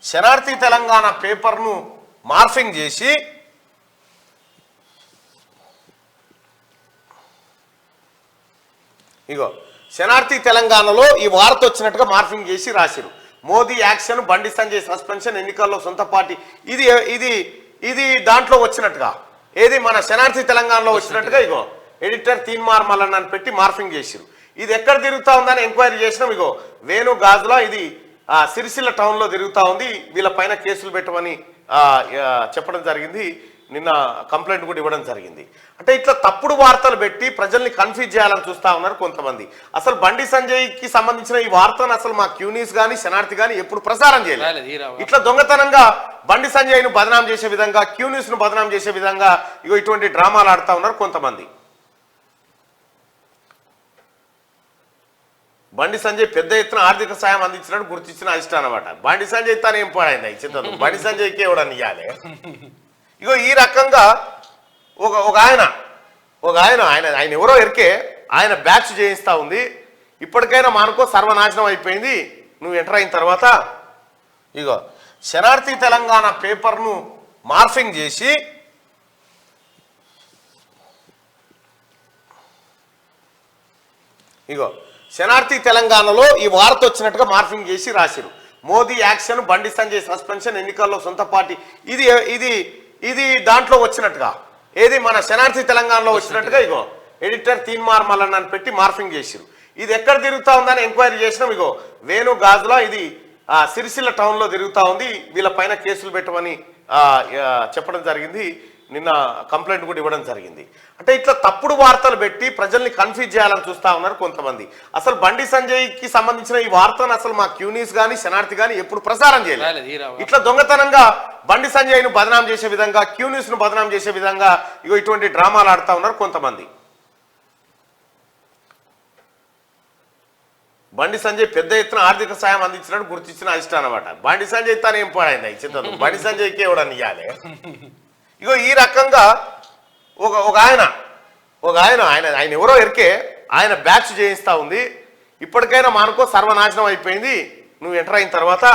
శనార్థి తెలంగాణ పేపర్ను మార్ఫింగ్ చేసి ఇగో శనార్థి తెలంగాణలో ఈ వార్త వచ్చినట్టుగా మార్ఫింగ్ చేసి రాసిరు. మోదీ యాక్షన్, బండి సంజయ్ సస్పెన్షన్, ఎన్నికల్లో సొంత పార్టీ. ఇది ఇది ఇది దాంట్లో వచ్చినట్టుగా ఏది మన శనార్థి తెలంగాణలో వచ్చినట్టుగా ఇగో ఎడిటర్ తీన్మార్ మల్లన్న అని పెట్టి మార్ఫింగ్ చేసిరు. ఇది ఎక్కడ తిరుగుతా ఉందని ఎంక్వైరీ చేసినాం. ఇగో వేణు గాజులా ఇది సిరిసిల్ల టౌన్లో తిరుగుతూ ఉంది. వీళ్ళ పైన కేసులు పెట్టమని చెప్పడం జరిగింది. నిన్న కంప్లైంట్ కూడా ఇవ్వడం జరిగింది. అంటే ఇట్లా తప్పుడు వార్తలు పెట్టి ప్రజల్ని కన్ఫ్యూజ్ చేయాలని చూస్తూ ఉన్నారు కొంతమంది. అసలు బండి సంజయ్కి సంబంధించిన ఈ వార్తను అసలు మా క్యూనీస్ కానీ శనార్థి కానీ ఎప్పుడు ప్రసారం చేయలేదు. ఇట్లా దొంగతనంగా బండి సంజయ్ను బదనాం చేసే విధంగా, క్యూనీస్ను బదనాం చేసే విధంగా ఇగో ఇటువంటి డ్రామాలు ఆడుతూ ఉన్నారు కొంతమంది. బండి సంజయ్ పెద్ద ఎత్తున ఆర్థిక సాయం అందించినట్టు గుర్తించిన అధిష్టానం అన్నమాట. బండి సంజయ్ తాను ఏం పాడైంది చింతలు, బండి సంజయ్కి ఎవడని ఇవ్వాలి. ఇగో ఈ రకంగా ఒక ఆయన ఆయన ఎవరో ఎరికే ఆయన బ్యాచ్ చేయిస్తూ ఉంది. ఇప్పటికైనా మనకో సర్వనాశనం అయిపోయింది నువ్వు ఎంటర్ అయిన తర్వాత. ఇగో శనార్థి తెలంగాణ పేపర్ను మార్ఫింగ్ చేసి ఇగో శనార్థి తెలంగాణలో ఈ వార్త వచ్చినట్టుగా మార్ఫింగ్ చేసి రాసిరు. మోదీ యాక్షన్, బండి సంజయ్ సస్పెన్షన్, ఎన్నికల్లో సొంత పార్టీ. ఇది ఇది ఇది దాంట్లో వచ్చినట్టుగా ఏది మన శనార్థి తెలంగాణలో వచ్చినట్టుగా ఇగో ఎడిటర్ తీన్మార్ మల్లన్న అని పెట్టి మార్ఫింగ్ చేసిరు. ఇది ఎక్కడ తిరుగుతా ఉందని ఎంక్వైరీ చేసినాం. ఇగో వేణు గాజులా ఇది సిరిసిల్ల టౌన్లో తిరుగుతూ ఉంది. వీళ్ళ పైన కేసులు పెట్టమని చెప్పడం జరిగింది. నిన్న కంప్లైంట్ కూడా ఇవ్వడం జరిగింది. అంటే ఇట్లా తప్పుడు వార్తలు పెట్టి ప్రజల్ని కన్ఫ్యూజ్ చేయాలని చూస్తూ ఉన్నారు కొంతమంది. అసలు బండి సంజయ్కి సంబంధించిన ఈ వార్తను అసలు మా క్యూనీస్ కానీ శనార్థి కానీ ఎప్పుడు ప్రసారం చేయలేదు. ఇట్లా దొంగతనంగా బండి సంజయ్ను బదనాం చేసే విధంగా, క్యూనీస్ను బదనాం చేసే విధంగా ఇగో ఇటువంటి డ్రామాలు ఆడుతూ ఉన్నారు కొంతమంది. బండి సంజయ్ పెద్ద ఎత్తున ఆర్థిక సాయం అందించినట్టు గుర్తించిన అధిష్టానం అన్నమాట. బండి సంజయ్ తాను ఏం పాడైంది చింతలు, బండి సంజయ్కి ఎవడని ఇవ్వాలి. ఇగో ఈ రకంగా ఒక ఆయన ఆయన ఎవరో ఎరికే ఆయన బ్యాచ్ చేయిస్తూ ఉంది. ఇప్పటికైనా మనకో సర్వనాశనం అయిపోయింది నువ్వు ఎంటర్ అయిన తర్వాత.